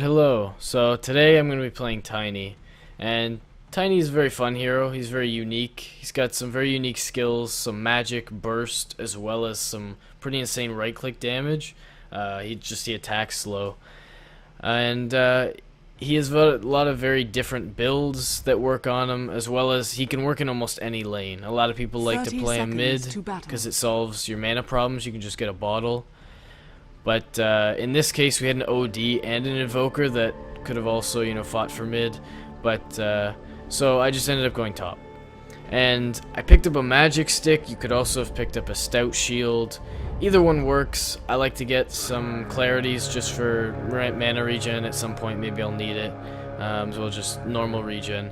Alright, hello. So today I'm going to be playing Tiny. And Tiny is a very fun hero. He's very unique. He's got some very unique skills, some magic, burst, as well as some pretty insane right-click damage. He attacks slow. And he has a lot of very different builds that work on him, as well as he can work in almost any lane. A lot of people like to play him mid because it solves your mana problems. You can just get a bottle. But in this case, we had an OD and an Invoker that could have also, fought for mid. But so I just ended up going top. And I picked up a magic stick. You could also have picked up a stout shield. Either one works. I like to get some clarities just for mana regen at some point. Maybe I'll need it. So just normal regen.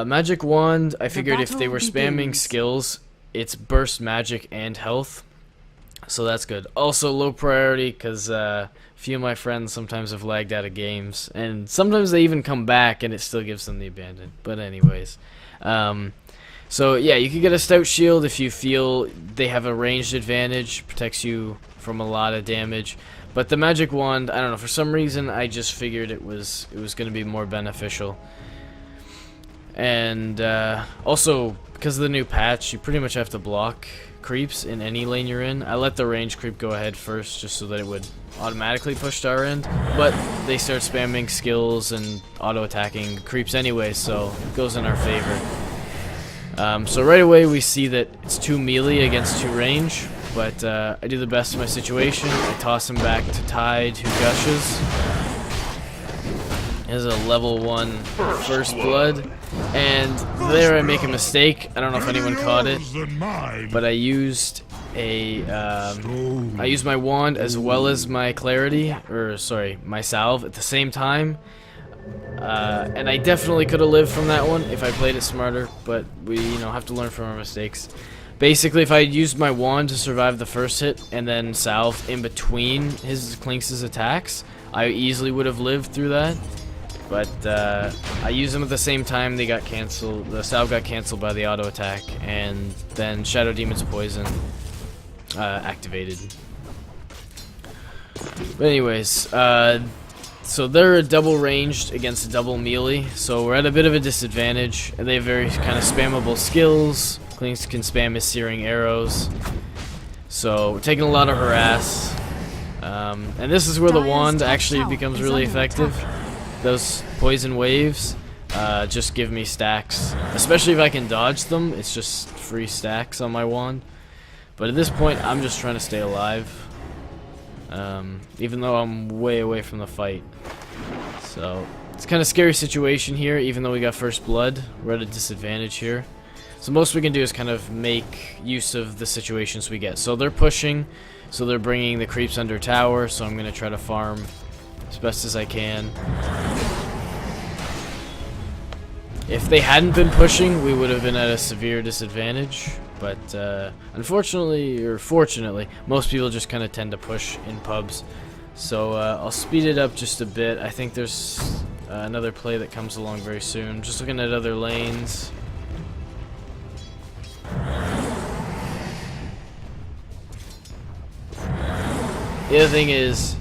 Magic wand, I figured if they were spamming skills, it's burst magic and health. So that's good. Also low priority because a few of my friends sometimes have lagged out of games. And sometimes they even come back and it still gives them the abandon. But anyways. So yeah, you can get a stout shield if you feel they have a ranged advantage. Protects you from a lot of damage. But the magic wand, I don't know, for some reason I just figured it was going to be more beneficial. And also, because of the new patch, you pretty much have to block creeps in any lane you're in. I let the range creep go ahead first just so that it would automatically push to our end, but they start spamming skills and auto attacking creeps anyway, so it goes in our favor. So right away we see that it's 2 melee against 2 range, but I do the best of my situation. I toss him back to Tide, who gushes. Has a level 1 first blood, and there I make a mistake. I don't know if anyone caught it, but I used my wand as well as my clarity, or sorry, my salve at the same time. And I definitely could have lived from that one if I played it smarter, but we have to learn from our mistakes. Basically, if I had used my wand to survive the first hit and then salve in between Clinks' attacks, I easily would have lived through that. But I used them at the same time. They got canceled. The salve got canceled by the auto attack, and then Shadow Demon's poison activated. But anyways, so they're double ranged against a double melee, so we're at a bit of a disadvantage. And they have very kind of spammable skills. Clinks can spam his searing arrows, so we're taking a lot of harass. And this is where the wand actually becomes really effective. Those poison waves just give me stacks, especially if I can dodge them. It's just free stacks on my wand. But at this point, I'm just trying to stay alive, even though I'm way away from the fight. So it's kind of scary situation here. Even though we got first blood, we're at a disadvantage here. So most we can do is kind of make use of the situations we get. So they're pushing, so they're bringing the creeps under tower. So I'm gonna try to farm as best as I can. If they hadn't been pushing, we would have been at a severe disadvantage, but unfortunately, or fortunately, most people just kind of tend to push in pubs. So I'll speed it up just a bit. I think there's another play that comes along very soon. Just looking at other lanes. The other thing is,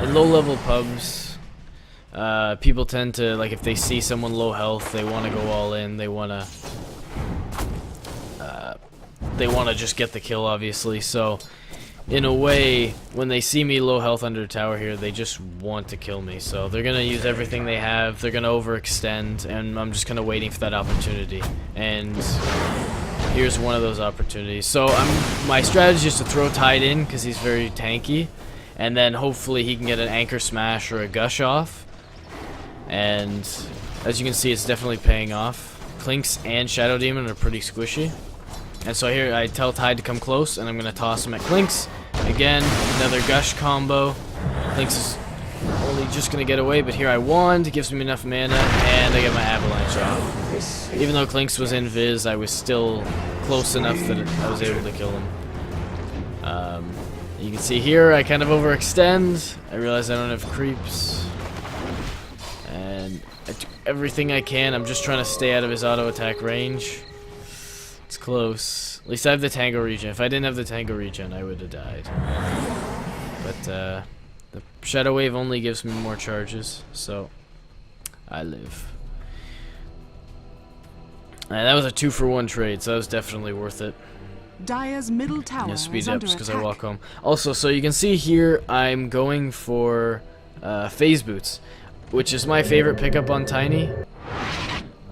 in low-level pubs, people tend to, like, if they see someone low health, they want to go all in. They want to just get the kill, obviously. So, in a way, when they see me low health under tower here, they just want to kill me. So they're gonna use everything they have. They're gonna overextend, and I'm just kind of waiting for that opportunity. And here's one of those opportunities. So my strategy is to throw Tide in because he's very tanky. And then hopefully he can get an anchor smash or a gush off. And as you can see, it's definitely paying off. Clinks and Shadow Demon are pretty squishy. And so here I tell Tide to come close, and I'm going to toss him at Clinks. Again, another gush combo. Clinks is only just going to get away, but here I wand. It gives me enough mana, and I get my avalanche off. Even though Clinks was in Viz, I was still close enough that I was able to kill him. You can see here, I kind of overextend. I realize I don't have creeps. And I do everything I can. I'm just trying to stay out of his auto attack range. It's close. At least I have the tango regen. If I didn't have the tango regen, I would have died. But the Shadow Wave only gives me more charges, so I live. And that was a 2-for-1 trade, so that was definitely worth it. Dire's middle tower speed is up under just because I attack. walk home. Also, so you can see here, I'm going for phase boots, which is my favorite pickup on Tiny.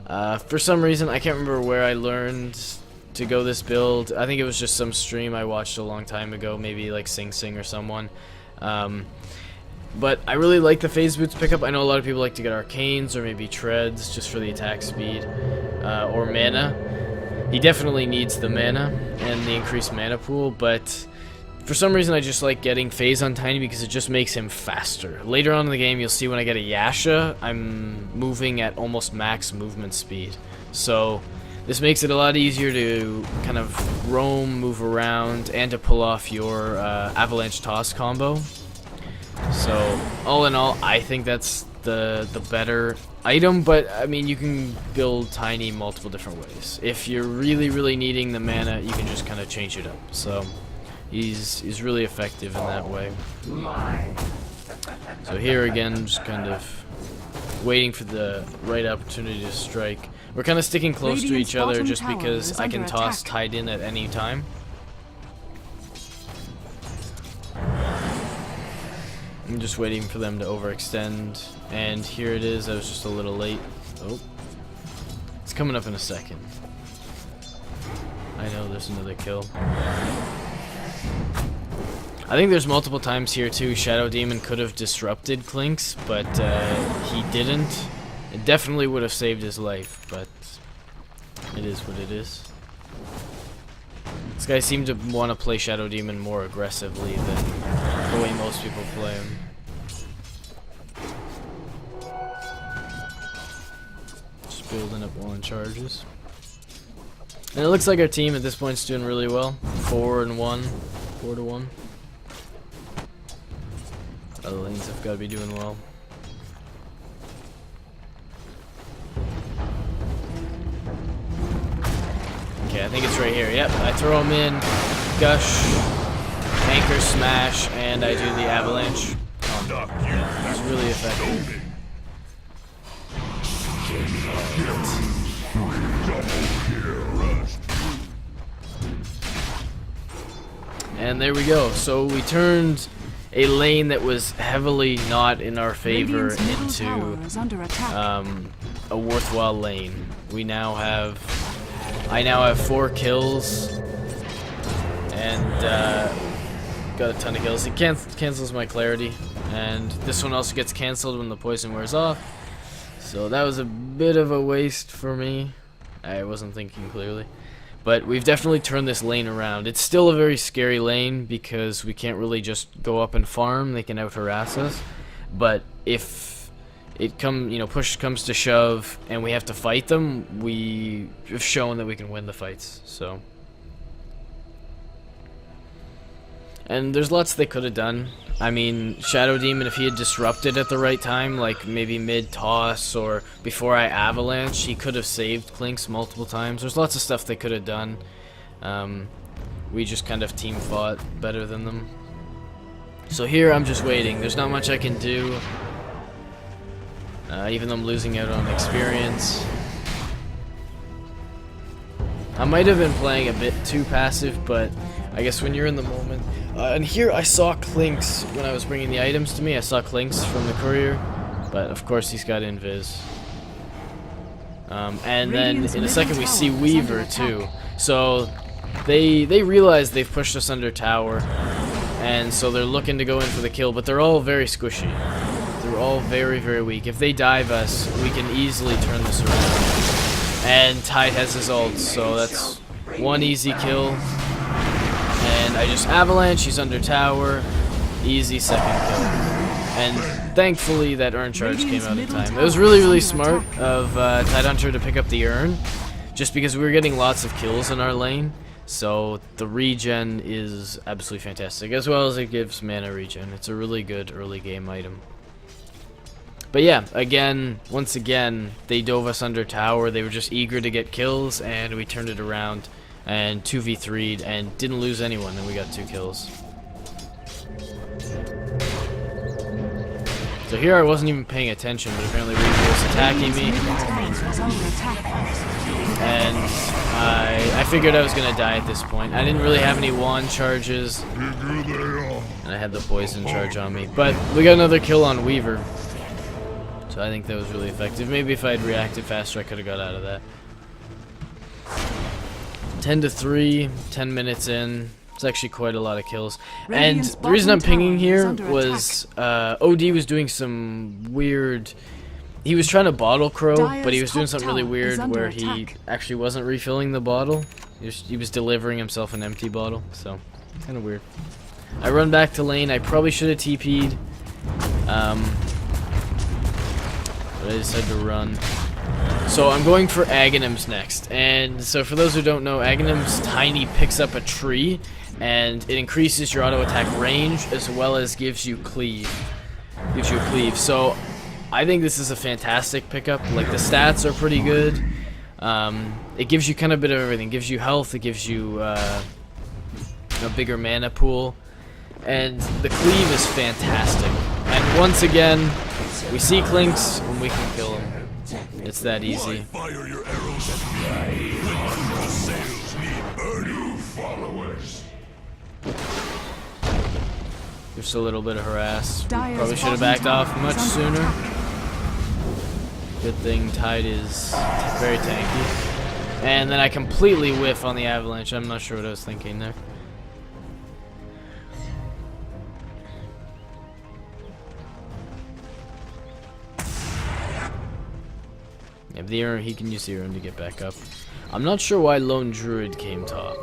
For some reason, I can't remember where I learned to go this build. I think it was just some stream I watched a long time ago, maybe like Sing Sing or someone. But I really like the phase boots pickup. I know a lot of people like to get arcanes or maybe treads just for the attack speed or mana. He definitely needs the mana and the increased mana pool, but for some reason I just like getting phase on Tiny because it just makes him faster. Later on in the game you'll see when I get a Yasha, I'm moving at almost max movement speed. So this makes it a lot easier to kind of roam, move around, and to pull off your avalanche toss combo. So all in all, I think that's the better item, but I mean you can build Tiny multiple different ways. If you're really needing the mana, you can just kind of change it up. So he's really effective in that way. So here again, just kind of waiting for the right opportunity to strike. We're kind of sticking close to each other just because I can toss tied in at any time. I'm just waiting for them to overextend, and here it is. I was just a little late. Oh, it's coming up in a second. I know there's another kill. I think there's multiple times here too. Shadow Demon could have disrupted Clinkz, but he didn't. It definitely would have saved his life, but it is what it is. This guy seemed to want to play Shadow Demon more aggressively than the way most people play him. Just building up one charges. And it looks like our team at this point is doing really well. 4-1. 4-1. Other lanes have got to be doing well. Okay, I think it's right here. Yep, I throw him in, gush, anchor smash, and I do the avalanche. It's really effective. And there we go. So we turned a lane that was heavily not in our favor into a worthwhile lane. We now have... I now have 4 kills and got a ton of kills. It cancels my clarity, and this one also gets cancelled when the poison wears off. So that was a bit of a waste for me. I wasn't thinking clearly. But we've definitely turned this lane around. It's still a very scary lane because we can't really just go up and farm. They can out-harass us. But if it push comes to shove and we have to fight them, we have shown that we can win the fights. So, and there's lots they could have done. I mean, Shadow Demon, if he had disrupted at the right time, like maybe mid-toss or before I avalanche, he could have saved Clinkz multiple times. There's lots of stuff they could have done. We just kind of team fought better than them. So here I'm just waiting. There's not much I can do. Even though I'm losing out on experience. I might have been playing a bit too passive, but I guess when you're in the moment... and here I saw Clinkz when I was bringing the items to me. I saw Clinkz from the courier, but of course he's got invis. And then in a second we see Weaver too. So they realize they've pushed us under tower, and so they're looking to go in for the kill, but they're all very squishy. They're all very weak. If they dive us, we can easily turn this around. And Tide has his ult, so that's one easy kill. And I just avalanche, he's under tower. Easy second kill. And thankfully that urn charge came out in time. It was really smart of Tidehunter to pick up the urn, just because we were getting lots of kills in our lane. So the regen is absolutely fantastic, as well as it gives mana regen. It's a really good early game item. But yeah, once again, they dove us under tower. They were just eager to get kills, and we turned it around and 2v3'd and didn't lose anyone, and we got 2 kills. So here I wasn't even paying attention, but apparently Weaver was attacking me. And I figured I was going to die at this point. I didn't really have any wand charges. And I had the poison charge on me. But we got another kill on Weaver. So I think that was really effective. Maybe if I had reacted faster, I could have got out of that. 10-3, 10 minutes in. It's actually quite a lot of kills. And the reason I'm pinging here was OD was doing some weird... He was trying to bottle crow, but he was doing something really weird where he actually wasn't refilling the bottle. He was delivering himself an empty bottle, so kind of weird. I run back to lane. I probably should have TP'd. But I decided to run. So I'm going for Aghanims next. And so for those who don't know, Aghanims Tiny picks up a tree, and it increases your auto attack range as well as gives you cleave. So I think this is a fantastic pickup. Like, the stats are pretty good. It gives you kind of a bit of everything. It gives you health. It gives you a bigger mana pool. And the cleave is fantastic. And once again, we see Clinks when we can kill him. It's that easy. Fire your arrows at me. The sails need burning followers. Just a little bit of harass. Probably should have backed off much sooner. Good thing Tide is very tanky. And then I completely whiff on the avalanche. I'm not sure what I was thinking there. Yeah, he can use the Aeron to get back up. I'm not sure why Lone Druid came top.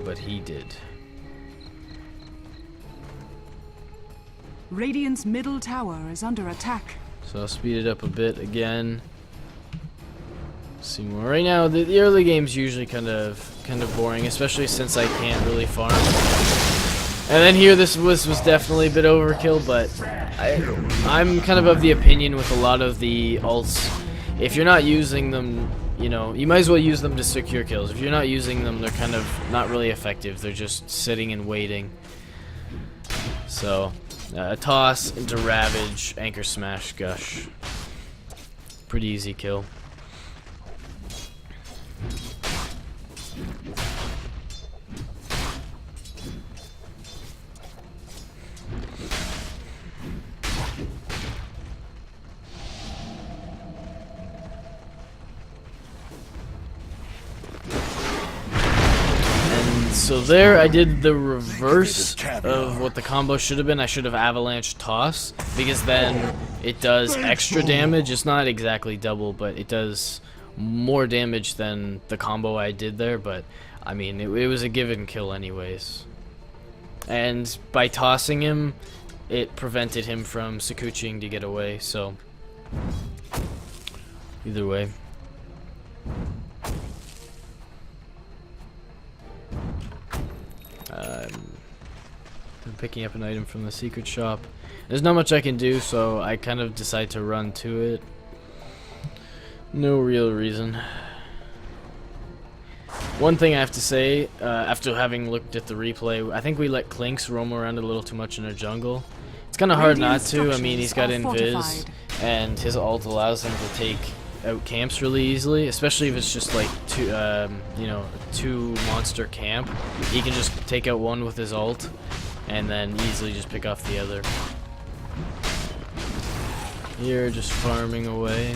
But he did. Radiant's middle tower is under attack. So I'll speed it up a bit again. See more. Right now, the early game's usually kind of boring, especially since I can't really farm. And then here, this was definitely a bit overkill, but I'm kind of the opinion with a lot of the ults, if you're not using them, you know, you might as well use them to secure kills. If you're not using them, they're kind of not really effective. They're just sitting and waiting. So, toss into Ravage, Anchor Smash, Gush. Pretty easy kill. So there, I did the reverse of what the combo should have been. I should have Avalanche Toss, because then it does extra damage. It's not exactly double, but it does more damage than the combo I did there. But, I mean, it was a given kill anyways. And by tossing him, it prevented him from Sakuchiing to get away, so either way. I'm picking up an item from the secret shop. There's not much I can do, so I kind of decide to run to it. No real reason. One thing I have to say, after having looked at the replay, I think we let Clinks roam around a little too much in our jungle. It's kind of hard not to. I mean, he's got invis, and his ult allows him to take out camps really easily, especially if it's just like two monster camp. He can just take out one with his ult and then easily just pick off the other. Here, just farming away,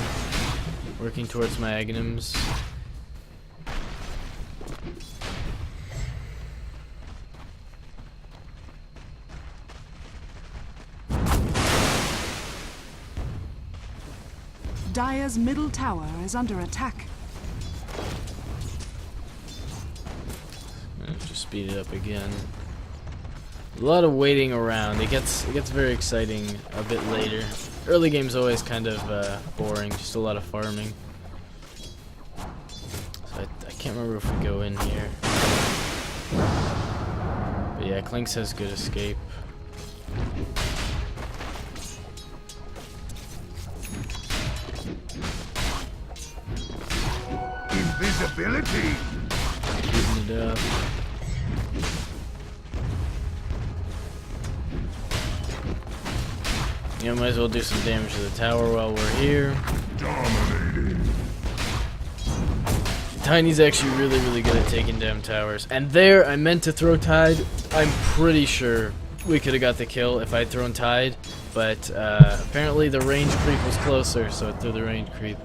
working towards my Aghanims. Dire's middle tower is under attack. Just speed it up again. A lot of waiting around. It gets very exciting a bit later. Early game's always kind of boring, just a lot of farming. So I can't remember if we go in here. But yeah, Clinks has good escape. Invisibility. Keeping it up. You know, might as well do some damage to the tower while we're here. Tiny's actually really, really good at taking down towers. And there, I meant to throw Tide. I'm pretty sure we could have got the kill if I'd thrown Tide. But apparently the range creep was closer, so it threw the range creep.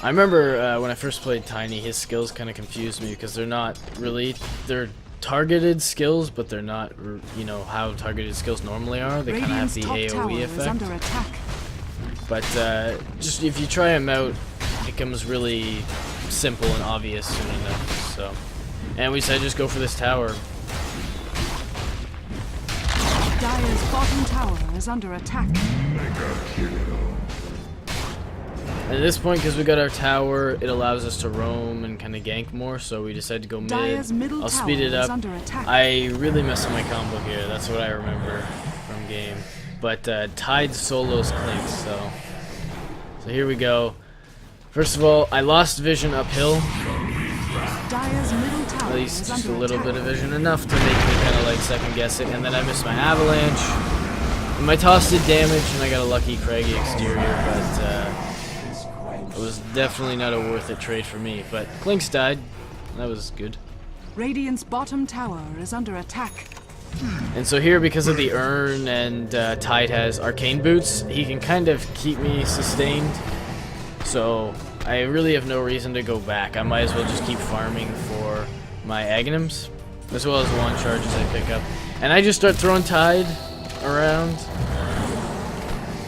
I remember when I first played Tiny, his skills kind of confused me because they're not really... They're targeted skills, but they're not, you know, how targeted skills normally are. They kind of have the AoE effect. But just if you try them out, it becomes really simple and obvious soon enough. So, and we decided to just go for this tower. Dire's bottom tower is under attack. And at this point, because we got our tower, it allows us to roam and kind of gank more, so we decided to go mid. I'll speed it up. I really messed up my combo here, that's what I remember from game. But Tide solos Clinks, so here we go. First of all, I lost vision uphill. Dire's middle tower At least just a little bit of vision, enough to make me kind of like second guess it, and then I missed my avalanche. And my toss did damage, and I got a lucky craggy exterior, but it was definitely not a worth it trade for me. But Clinks died, that was good. Radiant's bottom tower is under attack. And so here, because of the urn and Tide has arcane boots, he can kind of keep me sustained. So I really have no reason to go back. I might as well just keep farming for my Aghanims, as well as wand charges I pick up. And I just start throwing Tide around.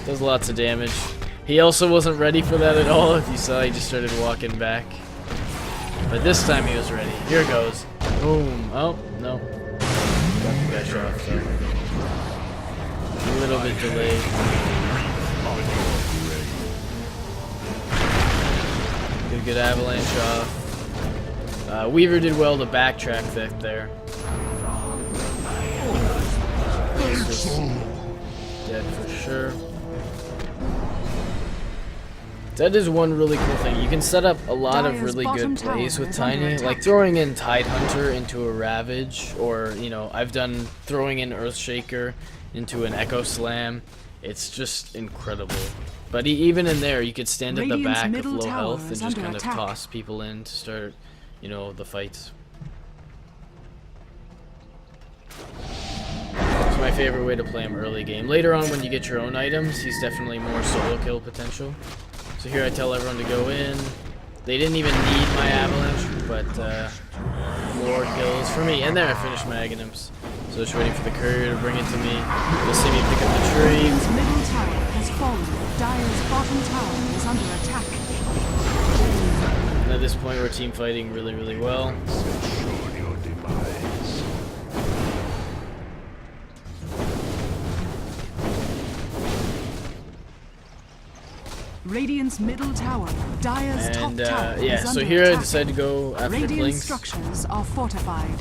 Does lots of damage. He also wasn't ready for that at all. If you saw, he just started walking back. But this time he was ready. Here it goes. Boom. Oh, no. Got the guy off, so. A little bit delayed. Good avalanche off. Weaver did well to backtrack that there. Dead for sure. That is one really cool thing. You can set up a lot of really good plays with Tiny, like throwing in Tide Hunter into a Ravage, or, you know, I've done throwing in Earthshaker into an Echo Slam. It's just incredible. But even in there, you could stand at the back with low health and just kind of toss people in to start, you know, the fights. It's my favorite way to play him early game. Later on, when you get your own items, he's definitely more solo kill potential. So here I tell everyone to go in. They didn't even need my avalanche, but more kills for me. And there I finished my Aghanims. So just waiting for the courier to bring it to me. You'll see me pick up the tree. Radiant's middle tower has fallen. Dire's bottom tower is under attack. And at this point we're team fighting really, really well. Radiant's middle tower, Dire's top tower yeah, is so under here attack. I decided to go after Radiant Clinks. structures are fortified.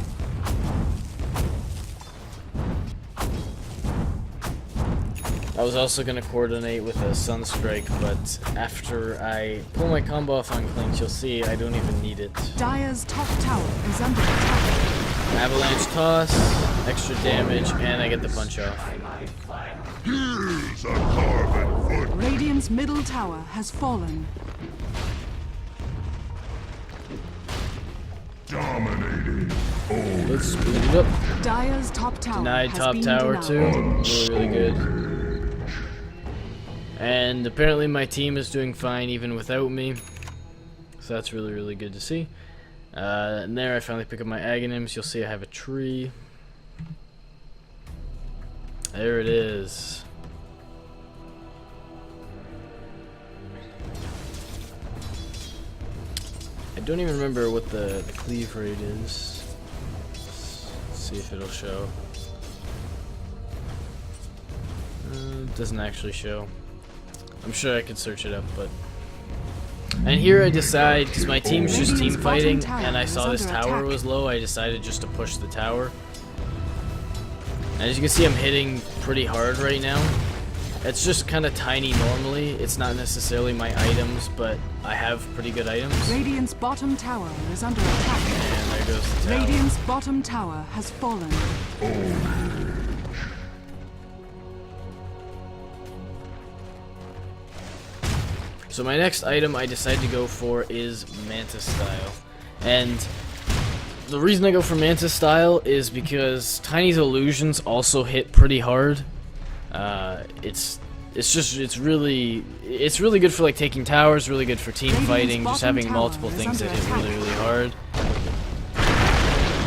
I was also going to coordinate with a Sunstrike, but after I pull my combo off on Clinks, you'll see I don't even need it. Dire's top tower is under attack. Avalanche toss, extra damage, and I get the punch off. Here's a carved foot. Radiant's middle tower has fallen. Dominated. Oh, Let's speed it up. Dire's top tower Denied has top been tower denied. too. Really, really good. And apparently my team is doing fine even without me. So that's really, really good to see. And there I finally pick up my Aghanims. You'll see I have a tree. There it is. I don't even remember what the cleave rate is. Let's see if it'll show. It doesn't actually show. I'm sure I could search it up, but... And here I decide, because my team's just team fighting, and I saw this tower was low, I decided just to push the tower. And as you can see, I'm hitting pretty hard right now. It's just kind of tiny normally. It's not necessarily my items, but I have pretty good items. Radiant's bottom tower is under attack. And there goes the tower. Radiant's bottom tower has fallen. So my next item I decided to go for is Mantis Style. And the reason I go for Mantis Style is because Tiny's illusions also hit pretty hard. It's really good for like taking towers, really good for team fighting, just having multiple things that hit really hard.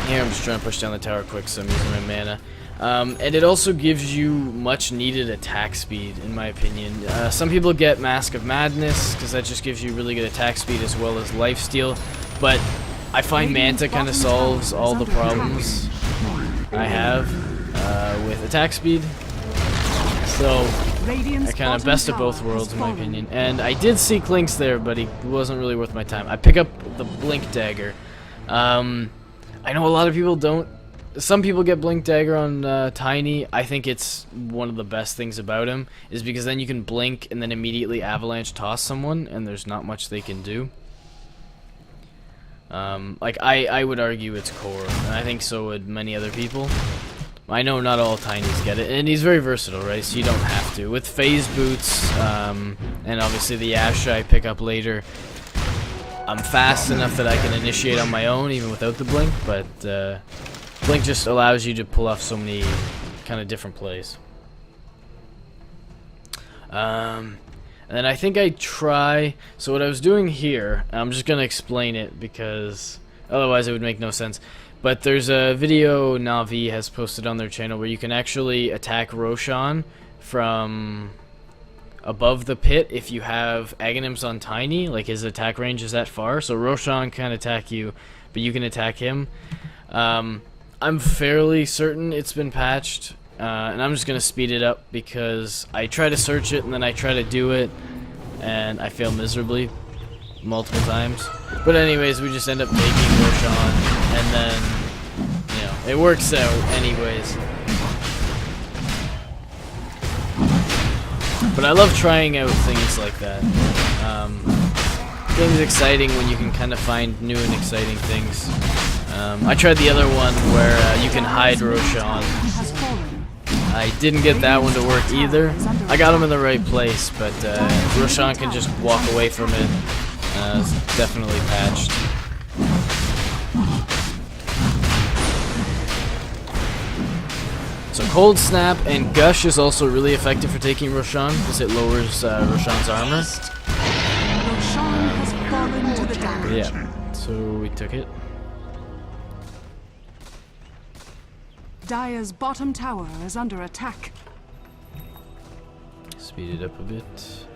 Here I'm just trying to push down the tower quick, so I'm using my mana. And it also gives you much needed attack speed, in my opinion. Some people get Mask of Madness, because that just gives you really good attack speed as well as lifesteal. But I find Manta kind of solves all the problems I have with attack speed. So, I kind of best of both worlds, in my opinion. And I did see Clinks there, but he wasn't really worth my time. I pick up the Blink Dagger. I know a lot of people don't. Some people get Blink Dagger on Tiny. I think it's one of the best things about him, is because then you can blink and then immediately Avalanche toss someone, and there's not much they can do. Like, I would argue it's core, and I think so would many other people. I know not all Tinies get it, and he's very versatile, right, so you don't have to. With Phase Boots, and obviously the Asha I pick up later, I'm fast enough that I can initiate on my own, even without the Blink, but Blink just allows you to pull off so many kind of different plays. And then I think I try... So what I was doing here, I'm just going to explain it because otherwise it would make no sense. But there's a video Na'Vi has posted on their channel where you can actually attack Roshan from above the pit if you have Aghanims on Tiny. Like, his attack range is that far. So Roshan can attack you, but you can attack him. I'm fairly certain it's been patched. And I'm just going to speed it up because I try to search it and then I try to do it and I fail miserably multiple times. But anyways, we just end up making Roshan and then, you know, it works out anyways. But I love trying out things like that. Game's exciting when you can kind of find new and exciting things. I tried the other one where you can hide Roshan. I didn't get that one to work either. I got him in the right place, but Roshan can just walk away from it. It's definitely patched. So Cold Snap and Gush is also really effective for taking Roshan because it lowers Roshan's armor. Yeah, so we took it. Dire's bottom tower is under attack. Speed it up a bit.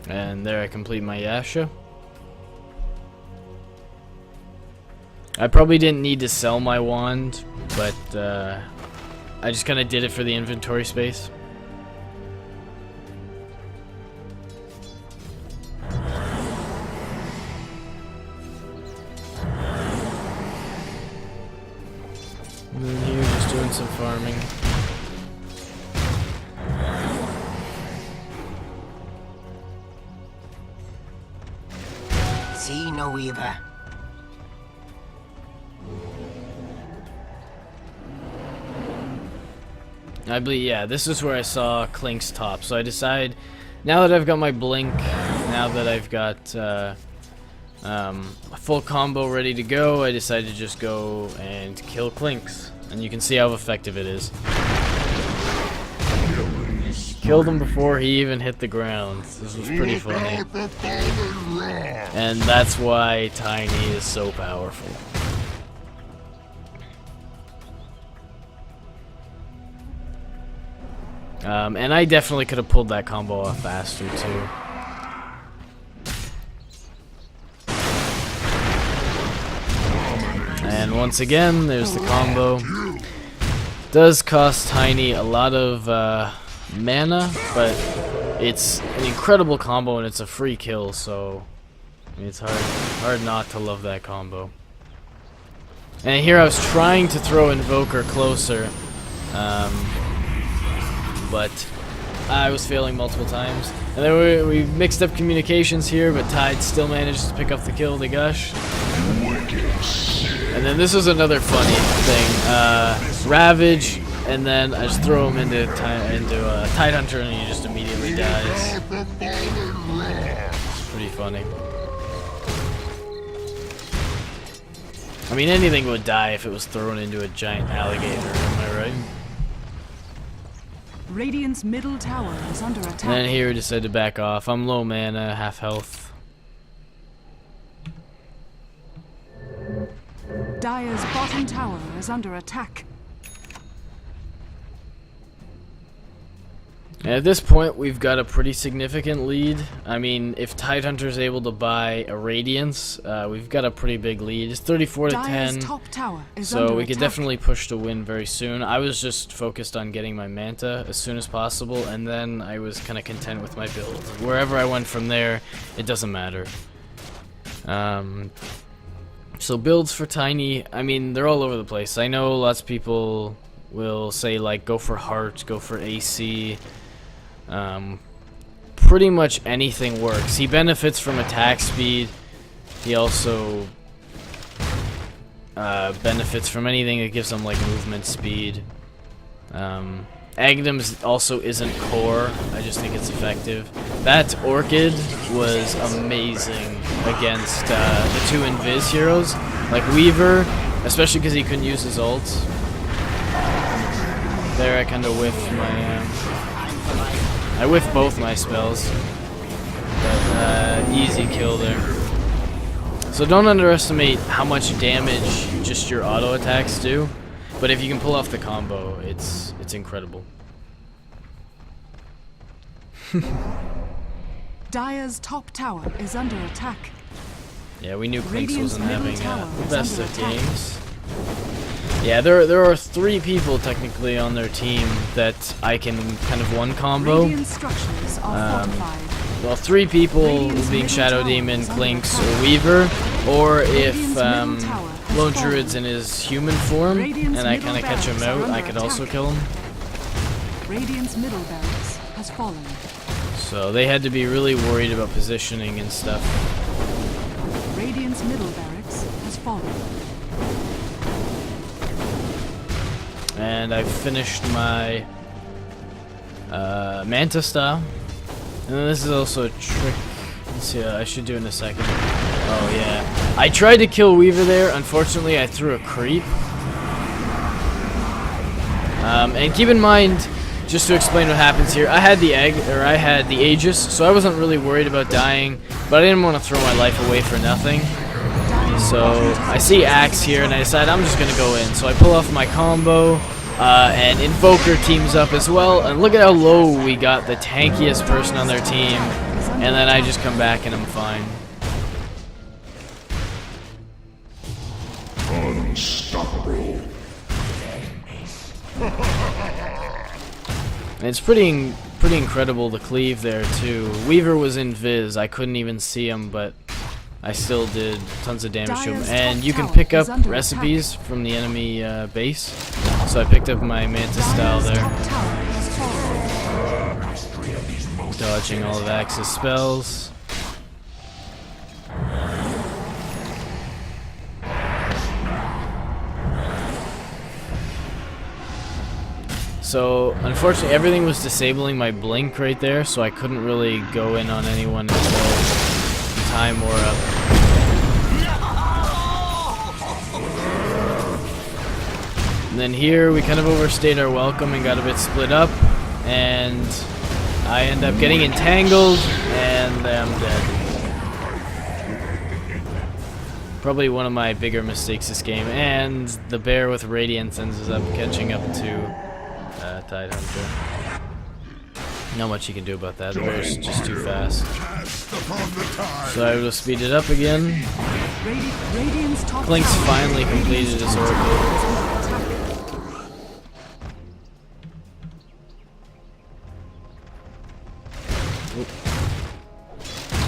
And there I complete my Yasha. I probably didn't need to sell my wand, but I just kind of did it for the inventory space. And then here, just doing some farming. See no weaver. I believe, yeah, this is where I saw Clink's top. So I decide, now that I've got my Blink, now that I've got a full combo ready to go, I decided to just go and kill Clink's. And you can see how effective it is. Killed him before he even hit the ground. This was pretty funny. And that's why Tiny is so powerful. And I definitely could have pulled that combo off faster too. And once again, there's the combo. Does cost Tiny a lot of mana, but it's an incredible combo and it's a free kill, so I mean, it's hard not to love that combo. And here I was trying to throw Invoker closer, but I was failing multiple times. And then we mixed up communications here, but Tide still manages to pick up the kill to Gush. And then this was another funny thing. Ravage, and then I just throw him into Tide Hunter, and he just immediately dies. It's pretty funny. I mean, anything would die if it was thrown into a giant alligator, am I right? Radiant's middle tower is under attack. And then here we decided to back off. I'm low mana, half health. Dire's bottom tower is under attack. And at this point, we've got a pretty significant lead. I mean, if Tidehunter's able to buy a Radiance, we've got a pretty big lead. It's 34 to 10, Top tower is so under we could attack. definitely push to win very soon. I was just focused on getting my Manta as soon as possible, and then I was kind of content with my build. Wherever I went from there, it doesn't matter. So builds for Tiny, I mean, they're all over the place. I know lots of people will say, like, go for Heart, go for AC. Pretty much anything works. He benefits from attack speed. He also benefits from anything that gives him like movement speed. Aghanim's also isn't core. I just think it's effective. That Orchid was amazing against the two Invis heroes, like Weaver, especially because he couldn't use his ult. There I kind of whiffed my... I whiffed both my spells, but easy kill there. So don't underestimate how much damage just your auto attacks do, but if you can pull off the combo, it's incredible. Dire's top tower is under attack. Yeah, we knew Clinks Radiant's wasn't middle having tower the is best under of attack. games. Yeah, there are 3 people technically on their team that I can kind of one combo. Radiant structures are fortified. Well, 3 people Radiant's being middle Shadow tower Demon, is under Clinks, attack. or Weaver, or if Radiant's middle tower has Lone fallen. Druid's in his human form Radiant's and I middle kind of catch him barracks are out, I under could also attack. kill him. Radiant's middle barracks has fallen. So they had to be really worried about positioning and stuff. Radiant's middle barracks has fallen. And I've finished my Manta style. And then this is also a trick. Let's see, I should do it in a second. Oh yeah. I tried to kill Weaver there. Unfortunately, I threw a creep. And keep in mind, just to explain what happens here, I had the Aegis, so I wasn't really worried about dying, but I didn't want to throw my life away for nothing. So I see Axe here, and I decide I'm just gonna go in. So I pull off my combo, and Invoker teams up as well. And look at how low we got the tankiest person on their team, and then I just come back and I'm fine. Unstoppable. And it's pretty incredible the cleave there too. Weaver was in Viz, I couldn't even see him, but I still did tons of damage to him. Dire's And top you can tower pick is up under recipes from the enemy base. So I picked up my Manta style Dire's there, top tower has fallen. Mastery of these most dodging all of Axe's spells. So, unfortunately, everything was disabling my blink right there, so I couldn't really go in on anyone until time wore up. And then here, we kind of overstayed our welcome and got a bit split up, and I end up getting entangled, and I'm dead. Probably one of my bigger mistakes this game, and the bear with Radiance ends up catching up to Tidehunter. Not much you can do about that. The bear's just too fast. cast upon the tide. So I will speed it up again. Radiant's top Clinks tower. finally completed his orbital.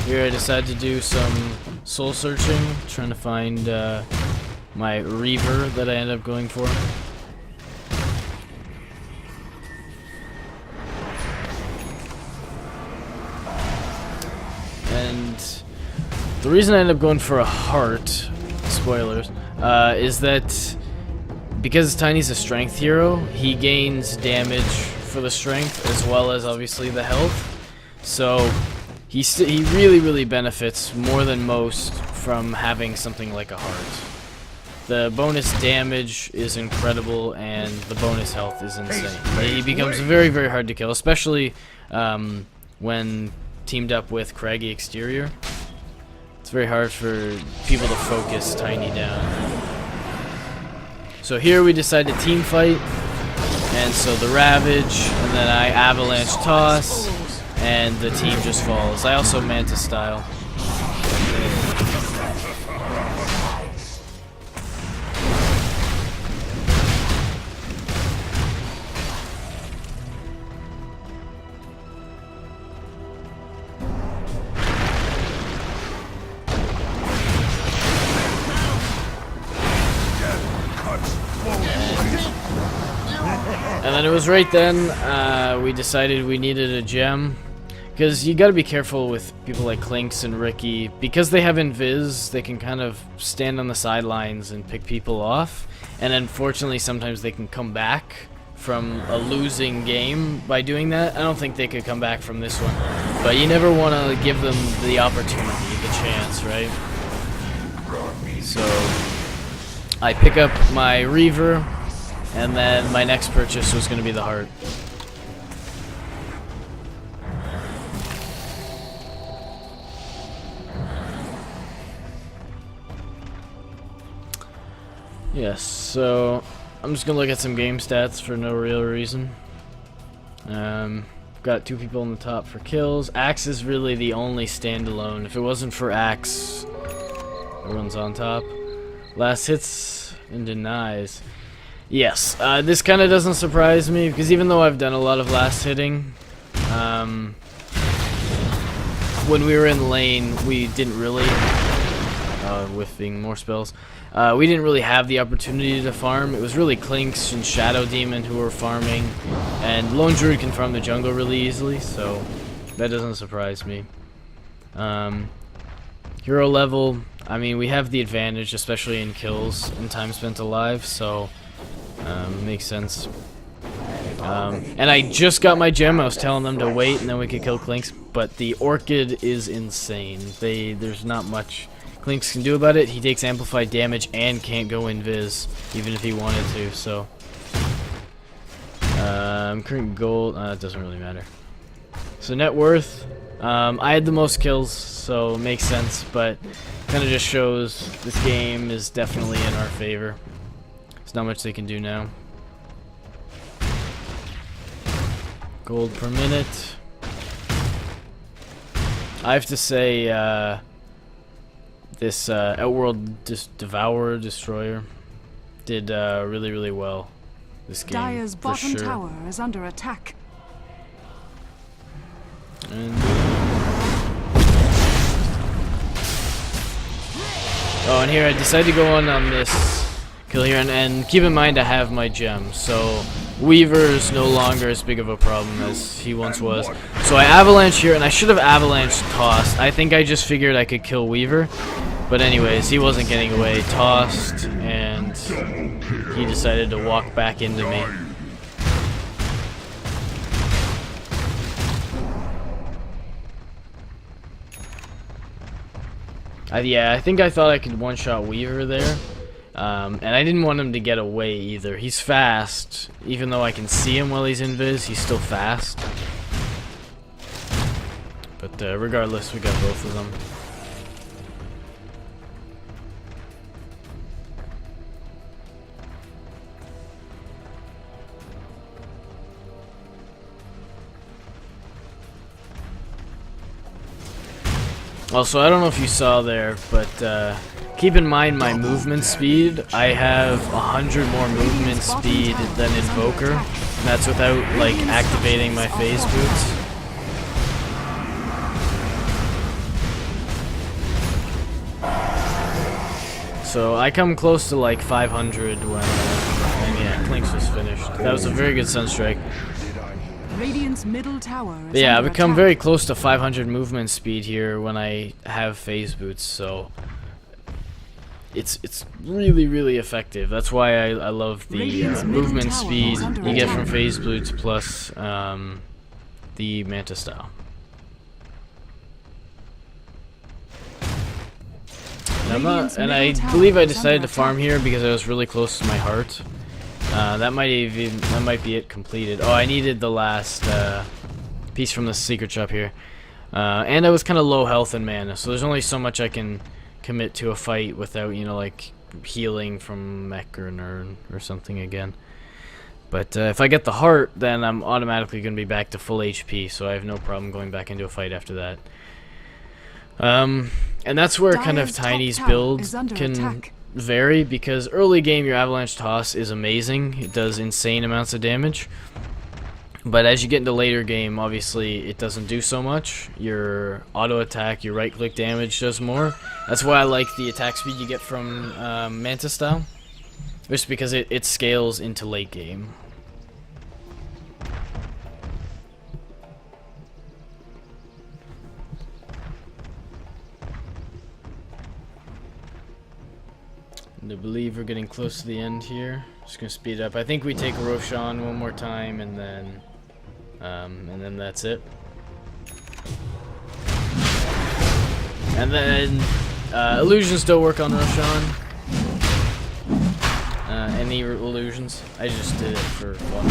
Here I decided to do some soul searching, trying to find my Reaver that I ended up going for. The reason I ended up going for a heart, spoilers, is that because Tiny's a strength hero, he gains damage for the strength as well as obviously the health. So he really benefits more than most from having something like a heart. The bonus damage is incredible and the bonus health is insane. He becomes very hard to kill, especially when teamed up with Craggy Exterior. It's very hard for people to focus Tiny down. So here we decide to team fight, and so the Ravage, and then I Avalanche Toss, and the team just falls. I also Manta Style. And then it was right then we decided we needed a gem, because you gotta be careful with people like Clinks and Ricky. Because they have invis, they can kind of stand on the sidelines and pick people off, and unfortunately sometimes they can come back from a losing game by doing that. I don't think they could come back from this one, but you never want to give them the opportunity, the chance, right? So I pick up my Reaver, and then my next purchase was going to be the heart. Yes, so I'm just going to look at some game stats for no real reason. Got 2 people on the top for kills. Axe is really the only standalone. If it wasn't for Axe, everyone's on top. Last hits and denies. Yes, this kind of doesn't surprise me, because even though I've done a lot of last hitting, when we were in lane, we didn't really, with being more spells, we didn't really have the opportunity to farm. It was really Clinks and Shadow Demon who were farming, and Lone Druid can farm the jungle really easily, so that doesn't surprise me. Hero level, I mean, we have the advantage, especially in kills and time spent alive, so makes sense. And I just got my gem. I was telling them to wait and then we could kill Clinks, but the Orchid is insane. There's not much Clinks can do about it. He takes amplified damage and can't go invis, even if he wanted to, so current gold, it doesn't really matter. So net worth, I had the most kills, so it makes sense, but kind of just shows this game is definitely in our favor. There's not much they can do now. Gold per minute. I have to say, this Outworld Devourer Destroyer did really well this game. Dire's for bottom sure. tower is under attack. And oh, and here I decided to go on this kill here, and keep in mind I have my gem, so Weaver's no longer as big of a problem as he once was. So I avalanche here, and I should have avalanche tossed. I think I just figured I could kill Weaver, but anyways, he wasn't getting away. Tossed, and he decided to walk back into me. Yeah, I think I thought I could one-shot Weaver there. And I didn't want him to get away either. He's fast. Even though I can see him while he's invis, he's still fast. But regardless, we got both of them. Also, I don't know if you saw there, but keep in mind my movement speed. I have 100 more movement speed than Invoker. And that's without, like, activating my phase boots. So I come close to like 500 when, and yeah, Clinks was finished. That was a very good Sunstrike. Radiant's middle tower is But yeah, I under become attack. very close to 500 movement speed here when I have phase boots, so it's really effective. That's why I love the Radiant's middle movement tower speed is under you get attack. from phase boots plus the Manta style. Radiant's And middle I tower believe I is decided under to farm attack. here because I was really close to my heart. That might be it completed. Oh, I needed the last piece from the secret shop here, and I was kind of low health and mana, so there's only so much I can commit to a fight without, you know, like healing from mech or nerd or something again. But if I get the heart, then I'm automatically going to be back to full HP, so I have no problem going back into a fight after that. And that's where kind of Dire's top Tiny's tower build is under can attack. vary, because early game your avalanche toss is amazing. It does insane amounts of damage. But as you get into later game, obviously it doesn't do so much. Your auto attack, your right click damage does more. That's why I like the attack speed you get from Manta style. Just because it scales into late game. And I believe we're getting close to the end here. Just gonna speed up. I think we take Roshan one more time, and then that's it. And then illusions don't work on Roshan. Any illusions? I just did it for fun.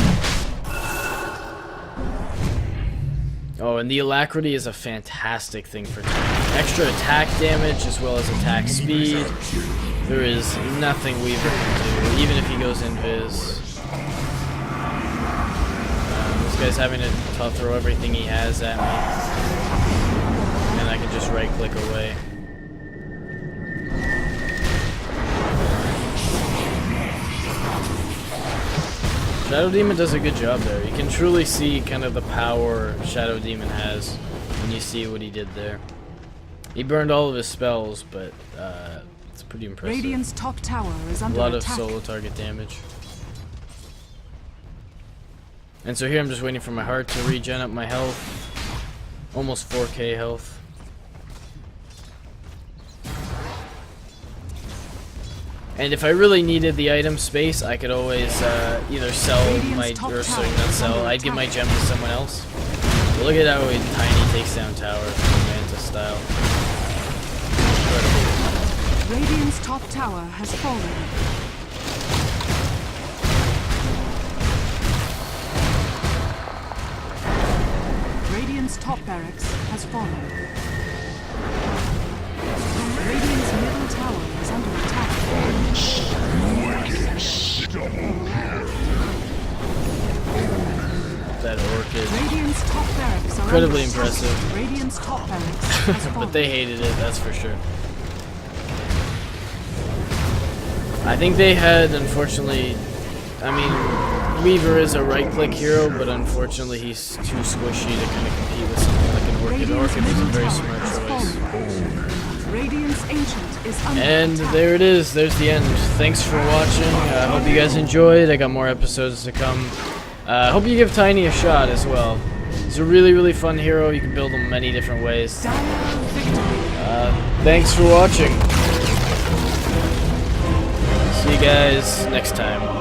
Oh, and the alacrity is a fantastic thing for tank. Extra attack damage as well as attack speed. There is nothing Weaver can do, even if he goes invis. This guy's having to throw everything he has at me. And I can just right click away. Shadow Demon does a good job there. You can truly see kind of the power Shadow Demon has when you see what he did there. He burned all of his spells, but it's pretty impressive. Radiant's top tower is A under lot of attack. solo target damage. And so here I'm just waiting for my heart to regen up my health. Almost 4k health. And if I really needed the item space, I could always either sell my, or sorry, not sell, I'd give my gem to someone else. But look at how Tiny takes down tower from Manta style. Incredible. Radiant's top tower has fallen. Radiant's top barracks has fallen. Radiant's middle tower is under attack. That orchid. Radiant's top barracks are Incredibly under impressive. attack. Radiant's top barracks has fallen. But they hated it, that's for sure. I think they had, unfortunately, I mean, Weaver is a right-click hero, but unfortunately he's too squishy to kind of compete with something like an Orchid. Radiant's Orchid is a middle very tower smart has choice. fallen. Radiant's ancient is under And attack. there it is, there's the end. Thanks for watching, I hope you guys enjoyed. I got more episodes to come. I hope you give Tiny a shot as well. He's a really fun hero, you can build him many different ways. Dire victory. Thanks for watching. See you guys next time.